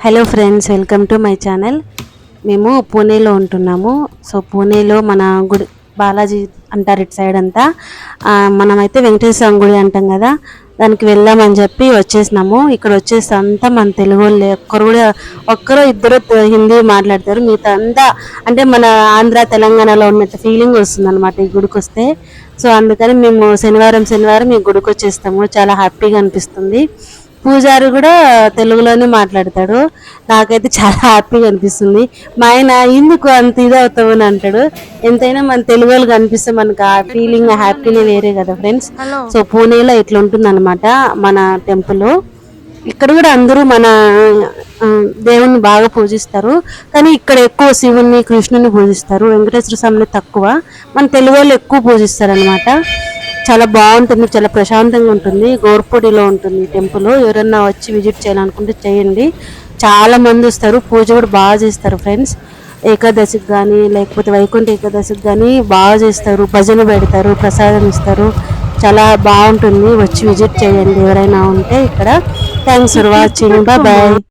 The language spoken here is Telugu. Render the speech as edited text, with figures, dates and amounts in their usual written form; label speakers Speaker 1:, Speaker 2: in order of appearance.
Speaker 1: Hello friends, welcome to my channel. మేము పూణేలో ఉంటున్నాము. సో పూణేలో మన గుడి బాలాజీ అంటారు ఇటు సైడ్ అంతా. మనమైతే వెంకటేశ్వర గుడి అంటాం కదా, దానికి వెళ్దామని చెప్పి వచ్చేసినాము. ఇక్కడ వచ్చేసి అంతా మన తెలుగు వాళ్ళే, ఒక్కరో ఇద్దరు హిందీ మాట్లాడతారు. మిగతా అంతా అంటే మన ఆంధ్ర తెలంగాణలో ఉన్నట్టు ఫీలింగ్ వస్తుంది అనమాట ఈ గుడికి వస్తే. సో అందుకని మేము శనివారం ఈ గుడికి వచ్చేస్తాము. చాలా హ్యాపీగా అనిపిస్తుంది. పూజారి కూడా తెలుగులోనే మాట్లాడతాడు. నాకైతే చాలా హ్యాపీగా అనిపిస్తుంది. మా ఆయన ఎందుకు అంత ఇది అవుతావు అని అంటాడు. ఎంతైనా మన తెలుగు వాళ్ళు కనిపిస్తే మనకు ఆ ఫీలింగ్ హ్యాపీనే వేరే కదా ఫ్రెండ్స్. సో పూణేలో ఇట్లా ఉంటుంది అనమాట మన టెంపుల్. ఇక్కడ కూడా అందరూ మన దేవుణ్ణి బాగా పూజిస్తారు. కానీ ఇక్కడ ఎక్కువ శివుణ్ణి కృష్ణుని పూజిస్తారు. వెంకటేశ్వర స్వామిని తక్కువ. మన తెలుగు వాళ్ళు ఎక్కువ పూజిస్తారు అనమాట. చాలా బాగుంటుంది, చాలా ప్రశాంతంగా ఉంటుంది. గోర్పొడిలో ఉంటుంది టెంపుల్. ఎవరన్నా వచ్చి విజిట్ చేయాలనుకుంటే చేయండి. చాలా మంది వస్తారు. పూజ కూడా బాగా చేస్తారు ఫ్రెండ్స్. ఏకాదశికి కానీ లేకపోతే వైకుంఠ ఏకాదశికి కానీ బాగా చేస్తారు. భజన పెడతారు, ప్రసాదం ఇస్తారు. చాలా బాగుంటుంది. వచ్చి విజిట్ చేయండి ఎవరైనా ఉంటే ఇక్కడ. Thanks for watching. బాయ్.